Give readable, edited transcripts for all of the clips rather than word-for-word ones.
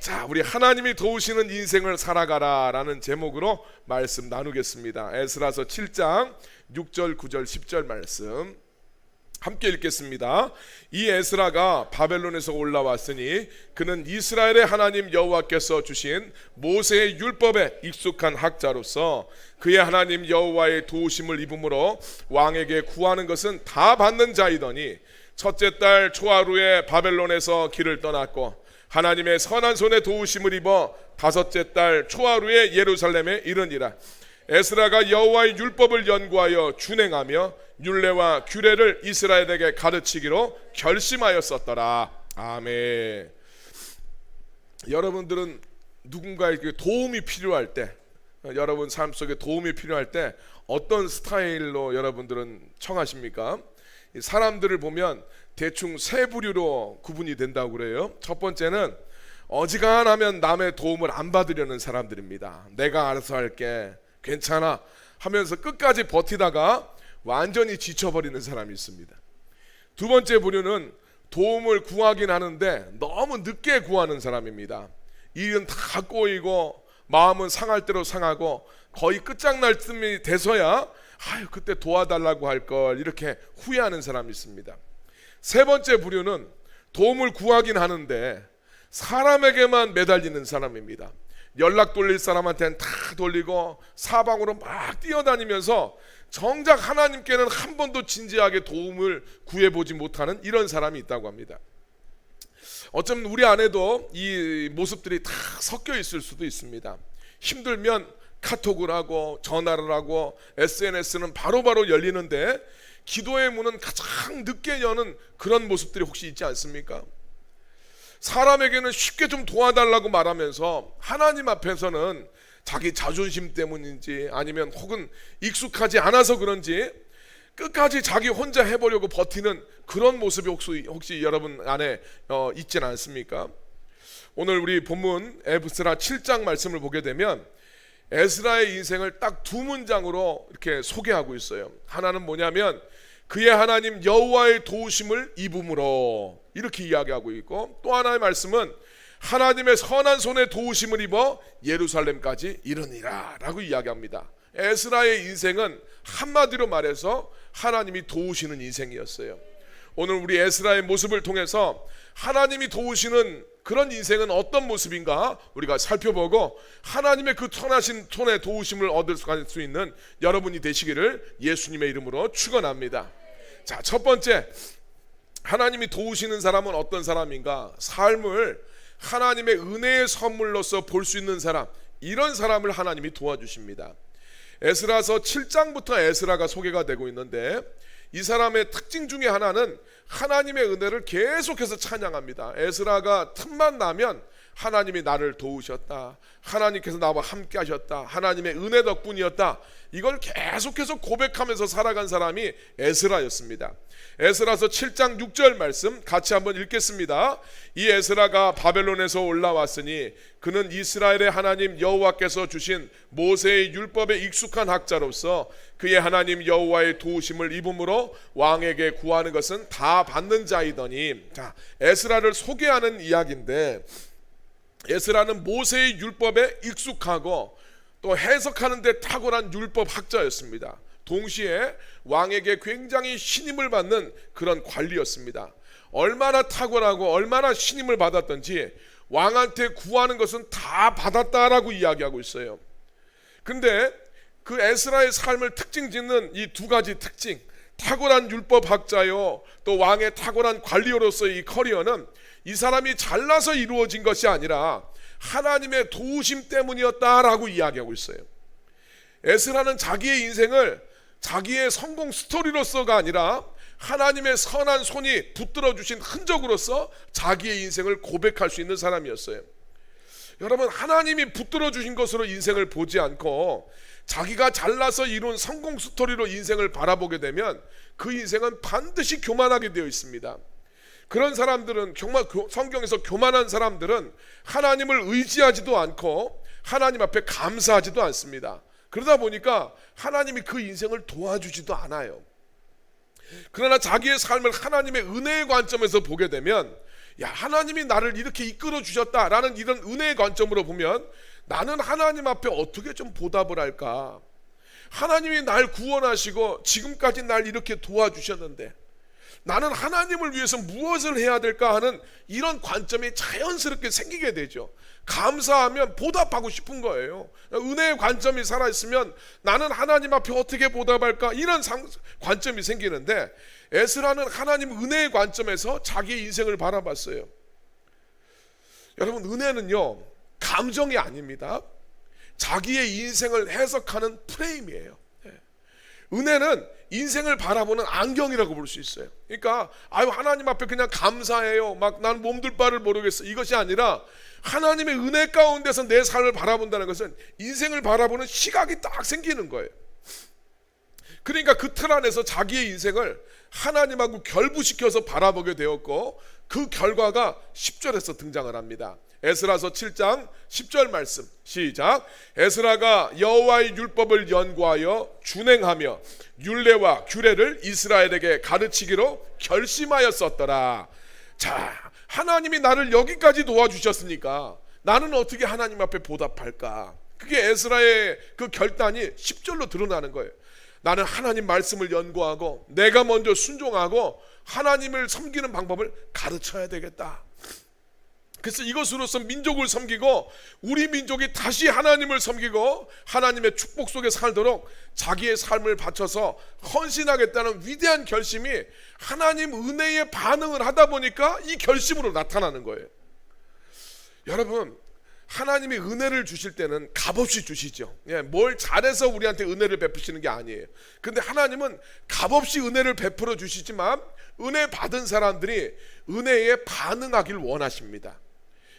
자, 우리 하나님이 도우시는 인생을 살아가라 라는 제목으로 말씀 나누겠습니다. 에스라서 7장 6절 9절 10절 말씀 함께 읽겠습니다. 이 에스라가 바벨론에서 올라왔으니 그는 이스라엘의 하나님 여호와께서 주신 모세의 율법에 익숙한 학자로서 그의 하나님 여호와의 도우심을 입음으로 왕에게 구하는 것은 다 받는 자이더니 첫째 달 초하루에 바벨론에서 길을 떠났고 하나님의 선한 손에 도우심을 입어 다섯째 달 초하루에 예루살렘에 이르니라. 에스라가 여호와의 율법을 연구하여 준행하며 율례와 규례를 이스라엘에게 가르치기로 결심하였었더라. 아멘. 여러분들은 누군가에게 도움이 필요할 때, 여러분 삶 속에 도움이 필요할 때 어떤 스타일로 여러분들은 청하십니까? 사람들을 보면 대충 세 부류로 구분이 된다고 그래요. 첫 번째는 어지간하면 남의 도움을 안 받으려는 사람들입니다. 내가 알아서 할게, 괜찮아 하면서 끝까지 버티다가 완전히 지쳐버리는 사람이 있습니다. 두 번째 부류는 도움을 구하긴 하는데 너무 늦게 구하는 사람입니다. 일은 다 꼬이고 마음은 상할 대로 상하고 거의 끝장날 쯤이 돼서야 그때 도와달라고 할 걸 이렇게 후회하는 사람이 있습니다. 세 번째 부류는 도움을 구하긴 하는데 사람에게만 매달리는 사람입니다. 연락 돌릴 사람한테는 다 돌리고 사방으로 막 뛰어다니면서 정작 하나님께는 한 번도 진지하게 도움을 구해보지 못하는 이런 사람이 있다고 합니다. 어쩌면 우리 안에도 이 모습들이 다 섞여 있을 수도 있습니다. 힘들면 카톡을 하고 전화를 하고 SNS는 바로바로 열리는데 기도의 문은 가장 늦게 여는 그런 모습들이 혹시 있지 않습니까? 사람에게는 쉽게 좀 도와달라고 말하면서 하나님 앞에서는 자기 자존심 때문인지 아니면 혹은 익숙하지 않아서 그런지 끝까지 자기 혼자 해보려고 버티는 그런 모습이 혹시 여러분 안에 있지는 않습니까? 오늘 우리 본문 에스라 7장 말씀을 보게 되면 에스라의 인생을 딱 두 문장으로 이렇게 소개하고 있어요. 하나는 뭐냐면 그의 하나님 여호와의 도우심을 입음으로 이렇게 이야기하고 있고, 또 하나의 말씀은 하나님의 선한 손에 도우심을 입어 예루살렘까지 이르니라 라고 이야기합니다. 에스라의 인생은 한마디로 말해서 하나님이 도우시는 인생이었어요. 오늘 우리 에스라의 모습을 통해서 하나님이 도우시는 그런 인생은 어떤 모습인가 우리가 살펴보고 하나님의 그 선하신 손의 도우심을 얻을 수 있는 여러분이 되시기를 예수님의 이름으로 축원합니다. 자, 첫 번째, 하나님이 도우시는 사람은 어떤 사람인가? 삶을 하나님의 은혜의 선물로서 볼 수 있는 사람, 이런 사람을 하나님이 도와주십니다. 에스라서 7장부터 에스라가 소개가 되고 있는데 이 사람의 특징 중에 하나는 하나님의 은혜를 계속해서 찬양합니다. 에스라가 틈만 나면 하나님이 나를 도우셨다, 하나님께서 나와 함께 하셨다, 하나님의 은혜 덕분이었다, 이걸 계속해서 고백하면서 살아간 사람이 에스라였습니다. 에스라서 7장 6절 말씀 같이 한번 읽겠습니다. 이 에스라가 바벨론에서 올라왔으니 그는 이스라엘의 하나님 여호와께서 주신 모세의 율법에 익숙한 학자로서 그의 하나님 여호와의 도우심을 입음으로 왕에게 구하는 것은 다 받는 자이더니. 자, 에스라를 소개하는 이야기인데 에스라는 모세의 율법에 익숙하고 또 해석하는 데 탁월한 율법 학자였습니다. 동시에 왕에게 굉장히 신임을 받는 그런 관리였습니다. 얼마나 탁월하고 얼마나 신임을 받았던지 왕한테 구하는 것은 다 받았다라고 이야기하고 있어요. 근데 그 에스라의 삶을 특징 짓는 이 두 가지 특징, 탁월한 율법 학자요 또 왕의 탁월한 관리로서의 이 커리어는 이 사람이 잘나서 이루어진 것이 아니라 하나님의 도우심 때문이었다라고 이야기하고 있어요. 에스라는 자기의 인생을 자기의 성공 스토리로서가 아니라 하나님의 선한 손이 붙들어 주신 흔적으로서 자기의 인생을 고백할 수 있는 사람이었어요. 여러분, 하나님이 붙들어 주신 것으로 인생을 보지 않고 자기가 잘나서 이룬 성공 스토리로 인생을 바라보게 되면 그 인생은 반드시 교만하게 되어 있습니다. 그런 사람들은, 정말 성경에서 교만한 사람들은 하나님을 의지하지도 않고 하나님 앞에 감사하지도 않습니다. 그러다 보니까 하나님이 그 인생을 도와주지도 않아요. 그러나 자기의 삶을 하나님의 은혜의 관점에서 보게 되면 야, 하나님이 나를 이렇게 이끌어 주셨다라는 이런 은혜의 관점으로 보면 나는 하나님 앞에 어떻게 좀 보답을 할까? 하나님이 날 구원하시고 지금까지 날 이렇게 도와주셨는데 나는 하나님을 위해서 무엇을 해야 될까 하는 이런 관점이 자연스럽게 생기게 되죠. 감사하면 보답하고 싶은 거예요. 은혜의 관점이 살아있으면 나는 하나님 앞에 어떻게 보답할까, 이런 관점이 생기는데, 에스라는 하나님 은혜의 관점에서 자기의 인생을 바라봤어요. 여러분, 은혜는요 감정이 아닙니다. 자기의 인생을 해석하는 프레임이에요. 은혜는 인생을 바라보는 안경이라고 볼 수 있어요. 그러니까 하나님 앞에 그냥 감사해요, 막 난 몸둘 바를 모르겠어, 이것이 아니라 하나님의 은혜 가운데서 내 삶을 바라본다는 것은 인생을 바라보는 시각이 딱 생기는 거예요. 그러니까 그 틀 안에서 자기의 인생을 하나님하고 결부시켜서 바라보게 되었고, 그 결과가 10절에서 등장을 합니다. 에스라서 7장 10절 말씀 시작. 에스라가 여호와의 율법을 연구하여 준행하며 율례와 규례를 이스라엘에게 가르치기로 결심하였었더라. 자, 하나님이 나를 여기까지 도와주셨으니까 나는 어떻게 하나님 앞에 보답할까? 그게 에스라의 그 결단이 10절로 드러나는 거예요. 나는 하나님 말씀을 연구하고 내가 먼저 순종하고 하나님을 섬기는 방법을 가르쳐야 되겠다. 그래서 이것으로서 민족을 섬기고 우리 민족이 다시 하나님을 섬기고 하나님의 축복 속에 살도록 자기의 삶을 바쳐서 헌신하겠다는 위대한 결심이 하나님 은혜에 반응을 하다 보니까 이 결심으로 나타나는 거예요. 여러분, 하나님이 은혜를 주실 때는 값없이 주시죠. 뭘 잘해서 우리한테 은혜를 베푸시는 게 아니에요. 근데 하나님은 값없이 은혜를 베풀어 주시지만 은혜 받은 사람들이 은혜에 반응하길 원하십니다.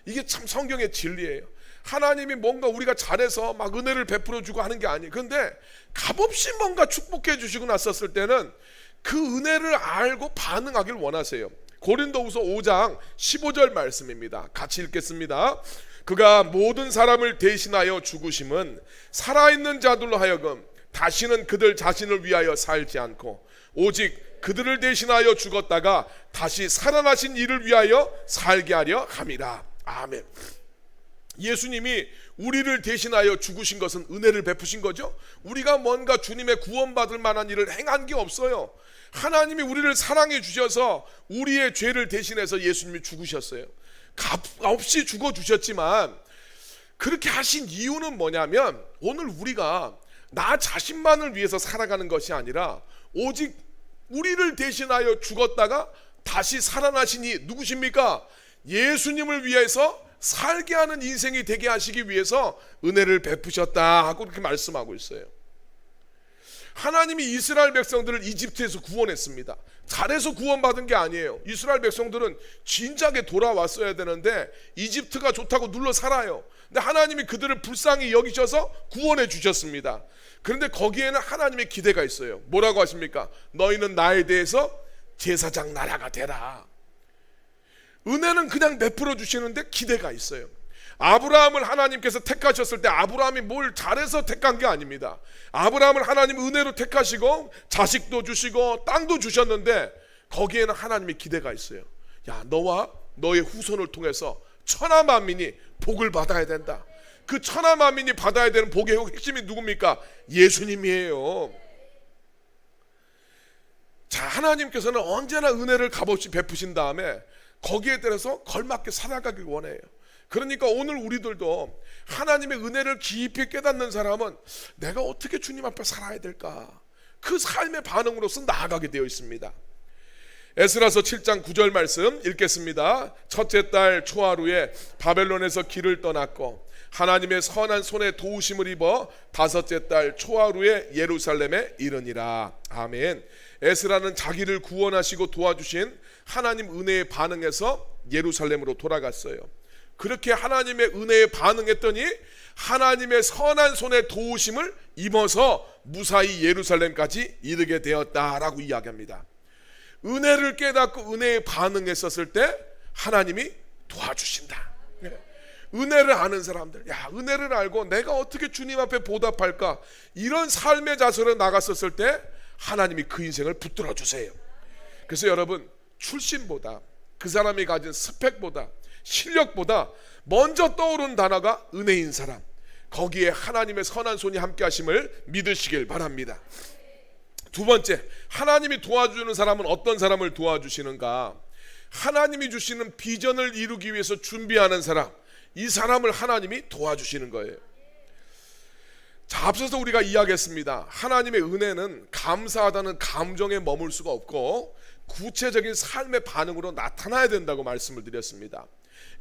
이게 참 성경의 진리예요. 하나님이 뭔가 우리가 잘해서 막 은혜를 베풀어 주고 하는 게 아니에요. 그런데 값없이 뭔가 축복해 주시고 났었을 때는 그 은혜를 알고 반응하길 원하세요. 고린도후서 5장 15절 말씀입니다. 같이 읽겠습니다. 그가 모든 사람을 대신하여 죽으심은 살아있는 자들로 하여금 다시는 그들 자신을 위하여 살지 않고 오직 그들을 대신하여 죽었다가 다시 살아나신 이를 위하여 살게 하려 함이라. 아멘. 예수님이 우리를 대신하여 죽으신 것은 은혜를 베푸신 거죠. 우리가 뭔가 주님의 구원받을 만한 일을 행한 게 없어요. 하나님이 우리를 사랑해 주셔서 우리의 죄를 대신해서 예수님이 죽으셨어요. 값 없이 죽어주셨지만 그렇게 하신 이유는 뭐냐면 오늘 우리가 나 자신만을 위해서 살아가는 것이 아니라 오직 우리를 대신하여 죽었다가 다시 살아나시니 누구십니까? 예수님을 위해서 살게 하는 인생이 되게 하시기 위해서 은혜를 베푸셨다 하고 그렇게 말씀하고 있어요. 하나님이 이스라엘 백성들을 이집트에서 구원했습니다. 잘해서 구원받은 게 아니에요. 이스라엘 백성들은 진작에 돌아왔어야 되는데 이집트가 좋다고 눌러 살아요. 근데 하나님이 그들을 불쌍히 여기셔서 구원해 주셨습니다. 그런데 거기에는 하나님의 기대가 있어요. 뭐라고 하십니까? 너희는 나에 대해서 제사장 나라가 되라. 은혜는 그냥 베풀어 주시는데 기대가 있어요. 아브라함을 하나님께서 택하셨을 때 아브라함이 뭘 잘해서 택한 게 아닙니다. 아브라함을 하나님 은혜로 택하시고 자식도 주시고 땅도 주셨는데 거기에는 하나님의 기대가 있어요. 야, 너와 너의 후손을 통해서 천하 만민이 복을 받아야 된다. 그 천하 만민이 받아야 되는 복의 핵심이 누굽니까? 예수님이에요. 자, 하나님께서는 언제나 은혜를 값없이 베푸신 다음에 거기에 따라서 걸맞게 살아가길 원해요. 그러니까 오늘 우리들도 하나님의 은혜를 깊이 깨닫는 사람은 내가 어떻게 주님 앞에 살아야 될까? 그 삶의 반응으로서 나아가게 되어 있습니다. 에스라서 7장 9절 말씀 읽겠습니다. 첫째 달 초하루에 바벨론에서 길을 떠났고 하나님의 선한 손에 도우심을 입어 다섯째 달 초하루에 예루살렘에 이르니라. 아멘. 에스라는 자기를 구원하시고 도와주신 하나님 은혜에 반응해서 예루살렘으로 돌아갔어요. 그렇게 하나님의 은혜에 반응했더니 하나님의 선한 손에 도우심을 입어서 무사히 예루살렘까지 이르게 되었다라고 이야기합니다. 은혜를 깨닫고 은혜에 반응했었을 때 하나님이 도와주신다. 은혜를 아는 사람들, 야, 은혜를 알고 내가 어떻게 주님 앞에 보답할까, 이런 삶의 자세로 나갔었을 때 하나님이 그 인생을 붙들어 주세요. 그래서 여러분, 출신보다 그 사람이 가진 스펙보다, 실력보다 먼저 떠오르는 단어가 은혜인 사람, 거기에 하나님의 선한 손이 함께 하심을 믿으시길 바랍니다. 두 번째, 하나님이 도와주는 사람은 어떤 사람을 도와주시는가? 하나님이 주시는 비전을 이루기 위해서 준비하는 사람, 이 사람을 하나님이 도와주시는 거예요. 자, 앞서서 우리가 이야기했습니다. 하나님의 은혜는 감사하다는 감정에 머물 수가 없고 구체적인 삶의 반응으로 나타나야 된다고 말씀을 드렸습니다.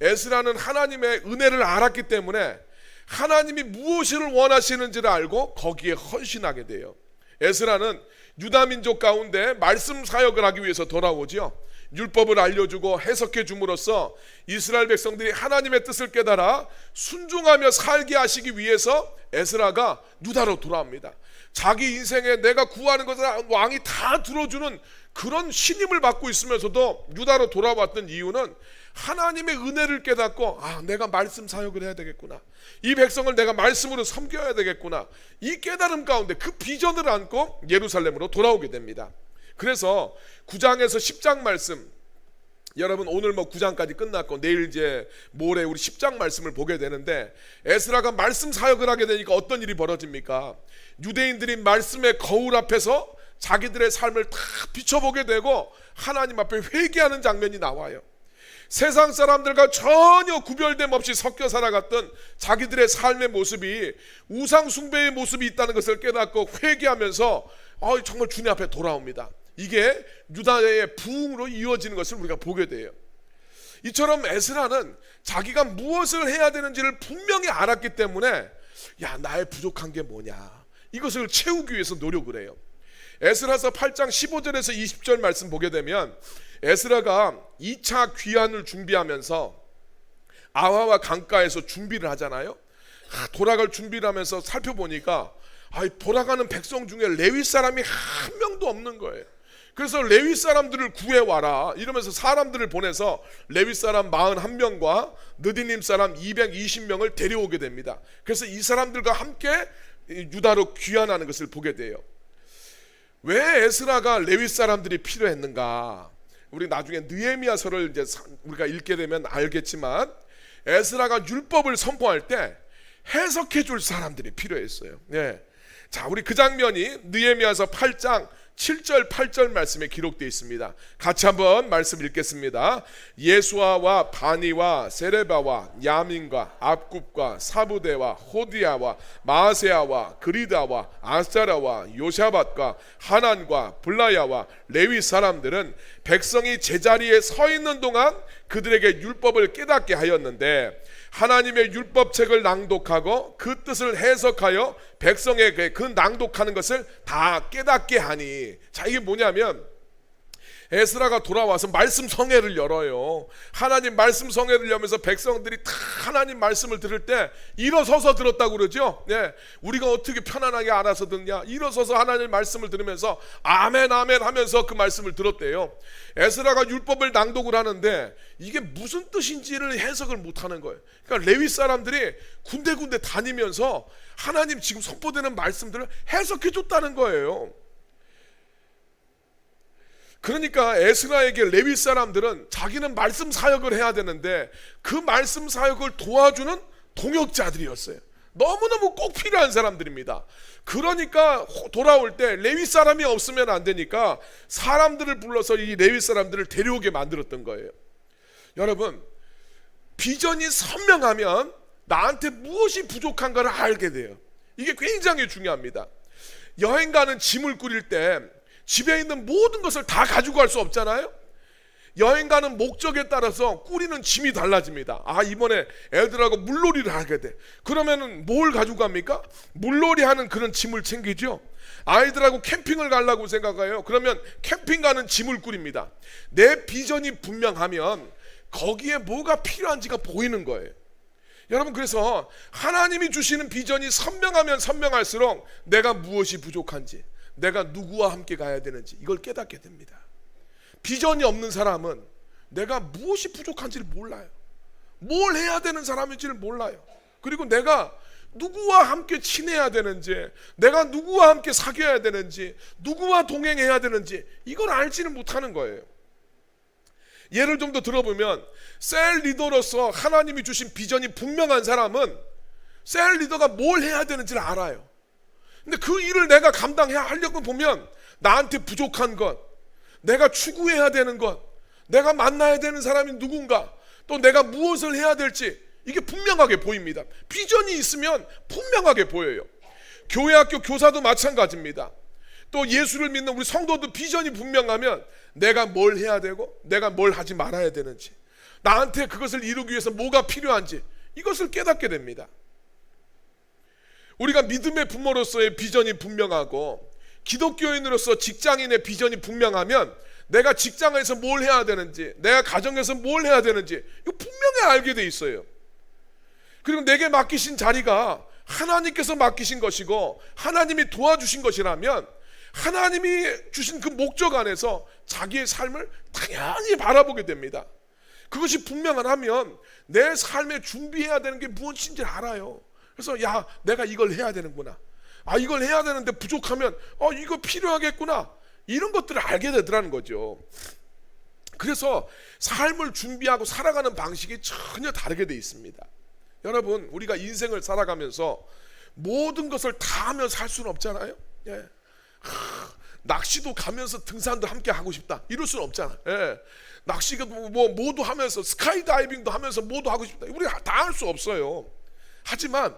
에스라는 하나님의 은혜를 알았기 때문에 하나님이 무엇을 원하시는지를 알고 거기에 헌신하게 돼요. 에스라는 유다 민족 가운데 말씀 사역을 하기 위해서 돌아오지요. 율법을 알려주고 해석해 줌으로써 이스라엘 백성들이 하나님의 뜻을 깨달아 순종하며 살게 하시기 위해서 에스라가 유다로 돌아옵니다. 자기 인생에 내가 구하는 것을 왕이 다 들어주는 그런 신임을 받고 있으면서도 유다로 돌아왔던 이유는 하나님의 은혜를 깨닫고 내가 말씀 사역을 해야 되겠구나, 이 백성을 내가 말씀으로 섬겨야 되겠구나, 이 깨달음 가운데 그 비전을 안고 예루살렘으로 돌아오게 됩니다. 그래서 9장에서 10장 말씀, 여러분 오늘 9장까지 끝났고 내일 이제 모레 우리 10장 말씀을 보게 되는데, 에스라가 말씀 사역을 하게 되니까 어떤 일이 벌어집니까? 유대인들이 말씀의 거울 앞에서 자기들의 삶을 다 비춰보게 되고 하나님 앞에 회개하는 장면이 나와요. 세상 사람들과 전혀 구별됨 없이 섞여 살아갔던 자기들의 삶의 모습이 우상 숭배의 모습이 있다는 것을 깨닫고 회개하면서 정말 주님 앞에 돌아옵니다. 이게 유다의 부흥으로 이어지는 것을 우리가 보게 돼요. 이처럼 에스라는 자기가 무엇을 해야 되는지를 분명히 알았기 때문에 나의 부족한 게 뭐냐, 이것을 채우기 위해서 노력을 해요. 에스라서 8장 15절에서 20절 말씀 보게 되면 에스라가 2차 귀환을 준비하면서 아화와 강가에서 준비를 하잖아요. 돌아갈 준비를 하면서 살펴보니까 돌아가는 백성 중에 레위 사람이 한 명도 없는 거예요. 그래서 레위 사람들을 구해와라 이러면서 사람들을 보내서 레위 사람 41명과 느디님 사람 220명을 데려오게 됩니다. 그래서 이 사람들과 함께 유다로 귀환하는 것을 보게 돼요. 왜 에스라가 레위 사람들이 필요했는가? 우리 나중에 느헤미야서를 이제 우리가 읽게 되면 알겠지만, 에스라가 율법을 선포할 때 해석해 줄 사람들이 필요했어요. 자, 우리 그 장면이 느헤미야서 8장 7절 8절 말씀에 기록되어 있습니다. 같이 한번 말씀 읽겠습니다. 예수아와 바니와 세레바와 야민과 압굽과 사부대와 호디아와 마아세아와 그리다와 아사라와 요샤밧과 하난과 블라야와 레위 사람들은 백성이 제자리에 서 있는 동안 그들에게 율법을 깨닫게 하였는데, 하나님의 율법책을 낭독하고 그 뜻을 해석하여 백성에게 그 낭독하는 것을 다 깨닫게 하니. 자, 이게 뭐냐면 에스라가 돌아와서 말씀 성회를 열어요. 하나님 말씀 성회를 열면서 백성들이 다 하나님 말씀을 들을 때 일어서서 들었다고 그러죠. 우리가 어떻게 편안하게 알아서 듣냐, 일어서서 하나님 말씀을 들으면서 아멘 아멘 하면서 그 말씀을 들었대요. 에스라가 율법을 낭독을 하는데 이게 무슨 뜻인지를 해석을 못하는 거예요. 그러니까 레위 사람들이 군데군데 다니면서 하나님 지금 선포되는 말씀들을 해석해 줬다는 거예요. 그러니까 에스라에게 레위 사람들은 자기는 말씀 사역을 해야 되는데 그 말씀 사역을 도와주는 동역자들이었어요. 너무너무 꼭 필요한 사람들입니다. 그러니까 돌아올 때 레위 사람이 없으면 안 되니까 사람들을 불러서 이 레위 사람들을 데려오게 만들었던 거예요. 여러분, 비전이 선명하면 나한테 무엇이 부족한가를 알게 돼요. 이게 굉장히 중요합니다. 여행 가는 짐을 꾸릴 때 집에 있는 모든 것을 다 가지고 갈 수 없잖아요. 여행 가는 목적에 따라서 꾸리는 짐이 달라집니다. 이번에 애들하고 물놀이를 하게 돼. 그러면은 뭘 가지고 갑니까? 물놀이 하는 그런 짐을 챙기죠. 아이들하고 캠핑을 가려고 생각해요. 그러면 캠핑 가는 짐을 꾸립니다. 내 비전이 분명하면 거기에 뭐가 필요한지가 보이는 거예요. 여러분, 그래서 하나님이 주시는 비전이 선명하면 선명할수록 내가 무엇이 부족한지, 내가 누구와 함께 가야 되는지 이걸 깨닫게 됩니다. 비전이 없는 사람은 내가 무엇이 부족한지를 몰라요. 뭘 해야 되는 사람인지를 몰라요. 그리고 내가 누구와 함께 친해야 되는지, 내가 누구와 함께 사귀어야 되는지, 누구와 동행해야 되는지 이걸 알지는 못하는 거예요. 예를 좀 더 들어보면 셀 리더로서 하나님이 주신 비전이 분명한 사람은 셀 리더가 뭘 해야 되는지를 알아요. 근데 그 일을 내가 감당해야 하려고 보면 나한테 부족한 것, 내가 추구해야 되는 것, 내가 만나야 되는 사람이 누군가, 또 내가 무엇을 해야 될지 이게 분명하게 보입니다. 비전이 있으면 분명하게 보여요. 교회 학교 교사도 마찬가지입니다. 또 예수를 믿는 우리 성도도 비전이 분명하면 내가 뭘 해야 되고 내가 뭘 하지 말아야 되는지, 나한테 그것을 이루기 위해서 뭐가 필요한지 이것을 깨닫게 됩니다. 우리가 믿음의 부모로서의 비전이 분명하고 기독교인으로서 직장인의 비전이 분명하면 내가 직장에서 뭘 해야 되는지, 내가 가정에서 뭘 해야 되는지 이거 분명히 알게 돼 있어요. 그리고 내게 맡기신 자리가 하나님께서 맡기신 것이고 하나님이 도와주신 것이라면 하나님이 주신 그 목적 안에서 자기의 삶을 당연히 바라보게 됩니다. 그것이 분명하면 내 삶에 준비해야 되는 게 무엇인지 알아요. 그래서 야, 내가 이걸 해야 되는구나, 이걸 해야 되는데 부족하면 이거 필요하겠구나, 이런 것들을 알게 되더라는 거죠. 그래서 삶을 준비하고 살아가는 방식이 전혀 다르게 돼 있습니다. 여러분, 우리가 인생을 살아가면서 모든 것을 다 하며 살 수는 없잖아요. 예. 낚시도 가면서 등산도 함께 하고 싶다 이럴 수는 없잖아. 예. 낚시도 모두 하면서 스카이다이빙도 하면서 모두 하고 싶다, 우리 다 할 수 없어요. 하지만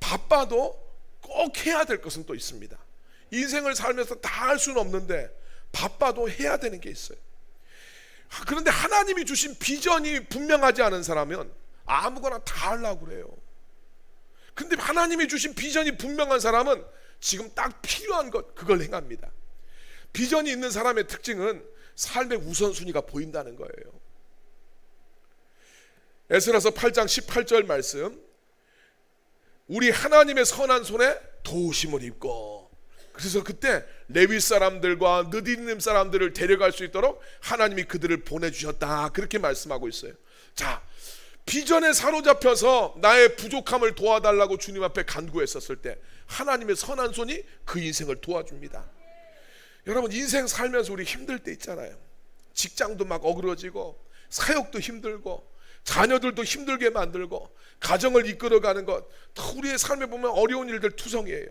바빠도 꼭 해야 될 것은 또 있습니다. 인생을 살면서 다 할 수는 없는데 바빠도 해야 되는 게 있어요. 그런데 하나님이 주신 비전이 분명하지 않은 사람은 아무거나 다 하려고 그래요. 근데 하나님이 주신 비전이 분명한 사람은 지금 딱 필요한 것, 그걸 행합니다. 비전이 있는 사람의 특징은 삶의 우선순위가 보인다는 거예요. 에스라서 8장 18절 말씀, 우리 하나님의 선한 손에 도우심을 입고, 그래서 그때 레위 사람들과 느디님 사람들을 데려갈 수 있도록 하나님이 그들을 보내주셨다, 그렇게 말씀하고 있어요. 자, 비전에 사로잡혀서 나의 부족함을 도와달라고 주님 앞에 간구했었을 때 하나님의 선한 손이 그 인생을 도와줍니다. 여러분, 인생 살면서 우리 힘들 때 있잖아요. 직장도 막 어그러지고 사역도 힘들고 자녀들도 힘들게 만들고 가정을 이끌어가는 것, 우리의 삶에 보면 어려운 일들 투성이에요.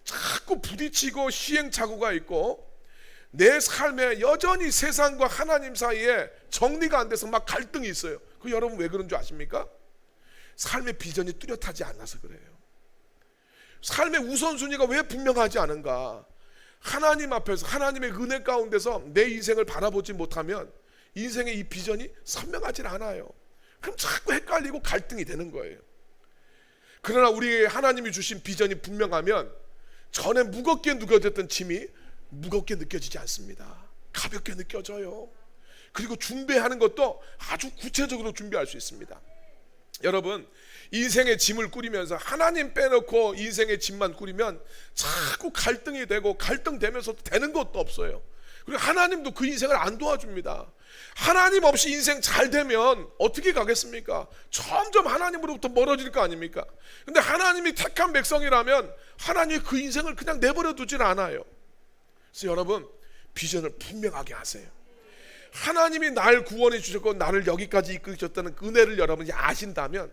자꾸 부딪히고 시행착오가 있고 내 삶에 여전히 세상과 하나님 사이에 정리가 안 돼서 막 갈등이 있어요. 그 여러분 왜 그런 줄 아십니까? 삶의 비전이 뚜렷하지 않아서 그래요. 삶의 우선순위가 왜 분명하지 않은가? 하나님 앞에서 하나님의 은혜 가운데서 내 인생을 바라보지 못하면 인생의 이 비전이 선명하지 않아요. 그럼 자꾸 헷갈리고 갈등이 되는 거예요. 그러나 우리 하나님이 주신 비전이 분명하면 전에 무겁게 느껴졌던 짐이 무겁게 느껴지지 않습니다. 가볍게 느껴져요. 그리고 준비하는 것도 아주 구체적으로 준비할 수 있습니다. 여러분, 인생의 짐을 꾸리면서 하나님 빼놓고 인생의 짐만 꾸리면 자꾸 갈등이 되고 갈등되면서 되는 것도 없어요. 그리고 하나님도 그 인생을 안 도와줍니다. 하나님 없이 인생 잘 되면 어떻게 가겠습니까? 점점 하나님으로부터 멀어질 거 아닙니까? 근데 하나님이 택한 백성이라면 하나님이 그 인생을 그냥 내버려 두질 않아요. 그래서 여러분, 비전을 분명하게 하세요. 하나님이 날 구원해 주셨고 나를 여기까지 이끌으셨다는 은혜를 여러분이 아신다면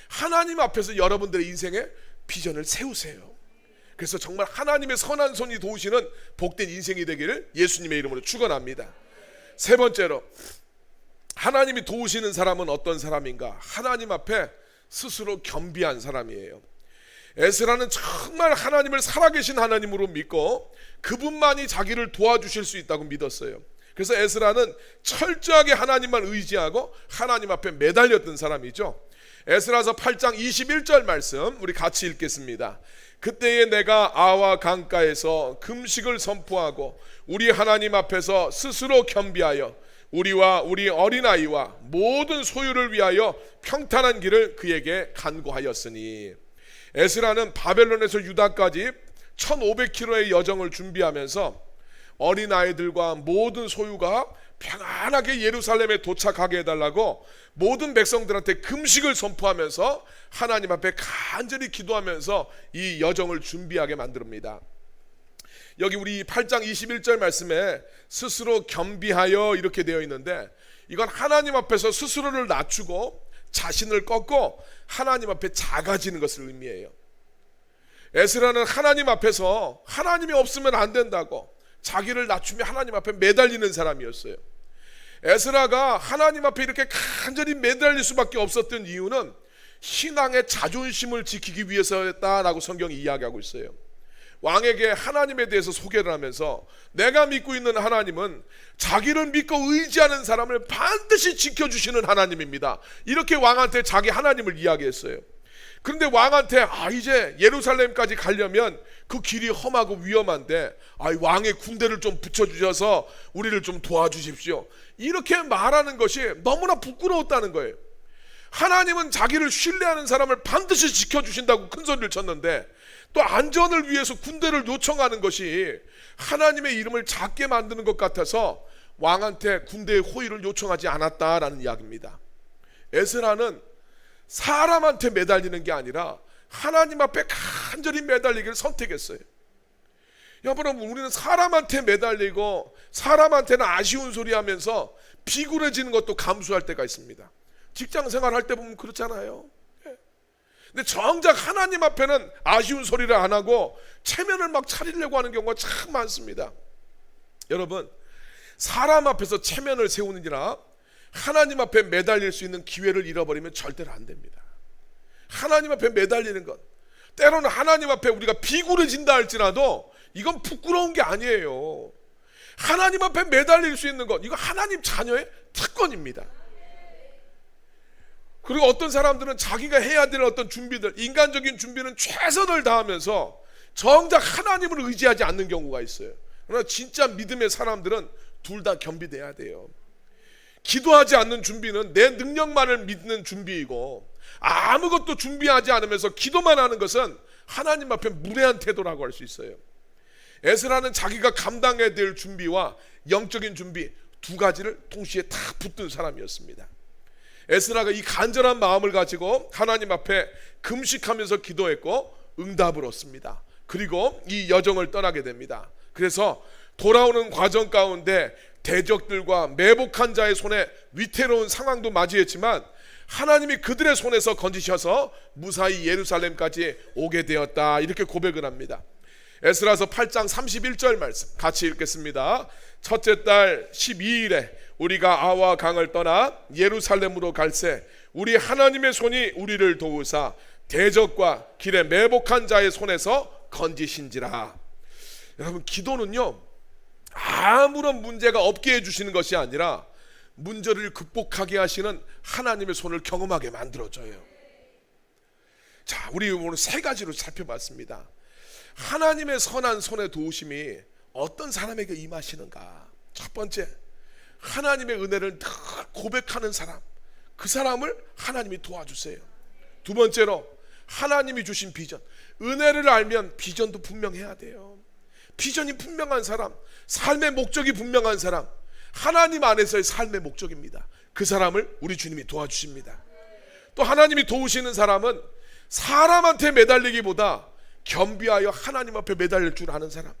하나님 앞에서 여러분들의 인생에 비전을 세우세요. 그래서 정말 하나님의 선한 손이 도우시는 복된 인생이 되기를 예수님의 이름으로 축원합니다. 세 번째로, 하나님이 도우시는 사람은 어떤 사람인가? 하나님 앞에 스스로 겸비한 사람이에요. 에스라는 정말 하나님을 살아계신 하나님으로 믿고 그분만이 자기를 도와주실 수 있다고 믿었어요. 그래서 에스라는 철저하게 하나님만 의지하고 하나님 앞에 매달렸던 사람이죠. 에스라서 8장 21절 말씀 우리 같이 읽겠습니다. 그때에 내가 아와 강가에서 금식을 선포하고 우리 하나님 앞에서 스스로 겸비하여 우리와 우리 어린아이와 모든 소유를 위하여 평탄한 길을 그에게 간구하였으니, 에스라는 바벨론에서 유다까지 1500km의 여정을 준비하면서 어린아이들과 모든 소유가 평안하게 예루살렘에 도착하게 해달라고 모든 백성들한테 금식을 선포하면서 하나님 앞에 간절히 기도하면서 이 여정을 준비하게 만듭니다. 여기 우리 8장 21절 말씀에 스스로 겸비하여 이렇게 되어 있는데, 이건 하나님 앞에서 스스로를 낮추고 자신을 꺾고 하나님 앞에 작아지는 것을 의미해요. 에스라는 하나님 앞에서 하나님이 없으면 안 된다고 자기를 낮추며 하나님 앞에 매달리는 사람이었어요. 에스라가 하나님 앞에 이렇게 간절히 매달릴 수밖에 없었던 이유는 신앙의 자존심을 지키기 위해서였다라고 성경이 이야기하고 있어요. 왕에게 하나님에 대해서 소개를 하면서 내가 믿고 있는 하나님은 자기를 믿고 의지하는 사람을 반드시 지켜주시는 하나님입니다. 이렇게 왕한테 자기 하나님을 이야기했어요. 그런데 왕한테 이제 예루살렘까지 가려면 그 길이 험하고 위험한데 왕의 군대를 좀 붙여주셔서 우리를 좀 도와주십시오. 이렇게 말하는 것이 너무나 부끄러웠다는 거예요. 하나님은 자기를 신뢰하는 사람을 반드시 지켜주신다고 큰 소리를 쳤는데 또 안전을 위해서 군대를 요청하는 것이 하나님의 이름을 작게 만드는 것 같아서 왕한테 군대의 호의를 요청하지 않았다라는 이야기입니다. 에스라는 사람한테 매달리는 게 아니라 하나님 앞에 간절히 매달리기를 선택했어요. 여러분, 우리는 사람한테 매달리고 사람한테는 아쉬운 소리 하면서 비굴해지는 것도 감수할 때가 있습니다. 직장 생활할 때 보면 그렇잖아요. 근데 정작 하나님 앞에는 아쉬운 소리를 안 하고 체면을 막 차리려고 하는 경우가 참 많습니다. 여러분, 사람 앞에서 체면을 세우느니라 하나님 앞에 매달릴 수 있는 기회를 잃어버리면 절대로 안 됩니다. 하나님 앞에 매달리는 것, 때로는 하나님 앞에 우리가 비굴해진다 할지라도 이건 부끄러운 게 아니에요. 하나님 앞에 매달릴 수 있는 것, 이거 하나님 자녀의 특권입니다. 그리고 어떤 사람들은 자기가 해야 될 어떤 준비들, 인간적인 준비는 최선을 다하면서 정작 하나님을 의지하지 않는 경우가 있어요. 그러나 진짜 믿음의 사람들은 둘 다 겸비돼야 돼요. 기도하지 않는 준비는 내 능력만을 믿는 준비이고, 아무것도 준비하지 않으면서 기도만 하는 것은 하나님 앞에 무례한 태도라고 할 수 있어요. 에스라는 자기가 감당해야 될 준비와 영적인 준비 두 가지를 동시에 다 붙든 사람이었습니다. 에스라가 이 간절한 마음을 가지고 하나님 앞에 금식하면서 기도했고 응답을 얻습니다. 그리고 이 여정을 떠나게 됩니다. 그래서 돌아오는 과정 가운데 대적들과 매복한 자의 손에 위태로운 상황도 맞이했지만 하나님이 그들의 손에서 건지셔서 무사히 예루살렘까지 오게 되었다, 이렇게 고백을 합니다. 에스라서 8장 31절 말씀 같이 읽겠습니다. 첫째 달 12일에 우리가 아와 강을 떠나 예루살렘으로 갈새 우리 하나님의 손이 우리를 도우사 대적과 길에 매복한 자의 손에서 건지신지라. 여러분, 기도는요 아무런 문제가 없게 해주시는 것이 아니라 문제를 극복하게 하시는 하나님의 손을 경험하게 만들어줘요. 자, 우리 오늘 세 가지로 살펴봤습니다. 하나님의 선한 손의 도우심이 어떤 사람에게 임하시는가. 첫 번째, 하나님의 은혜를 늘 고백하는 사람, 그 사람을 하나님이 도와주세요. 두 번째로, 하나님이 주신 비전, 은혜를 알면 비전도 분명해야 돼요. 비전이 분명한 사람, 삶의 목적이 분명한 사람, 하나님 안에서의 삶의 목적입니다. 그 사람을 우리 주님이 도와주십니다. 또 하나님이 도우시는 사람은 사람한테 매달리기보다 겸비하여 하나님 앞에 매달릴 줄 아는 사람,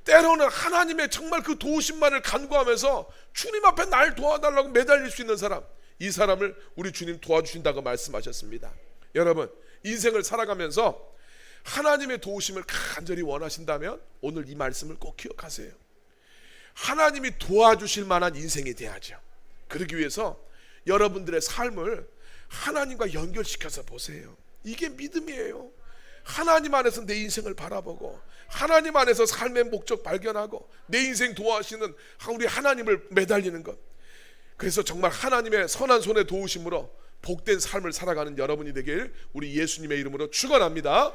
때로는 하나님의 정말 그 도우심만을 간구하면서 주님 앞에 날 도와달라고 매달릴 수 있는 사람, 이 사람을 우리 주님 도와주신다고 말씀하셨습니다. 여러분, 인생을 살아가면서 하나님의 도우심을 간절히 원하신다면 오늘 이 말씀을 꼭 기억하세요. 하나님이 도와주실 만한 인생이 돼야죠. 그러기 위해서 여러분들의 삶을 하나님과 연결시켜서 보세요. 이게 믿음이에요. 하나님 안에서 내 인생을 바라보고 하나님 안에서 삶의 목적 발견하고 내 인생 도와주시는 우리 하나님을 매달리는 것. 그래서 정말 하나님의 선한 손의 도우심으로 복된 삶을 살아가는 여러분이 되길 우리 예수님의 이름으로 축원합니다.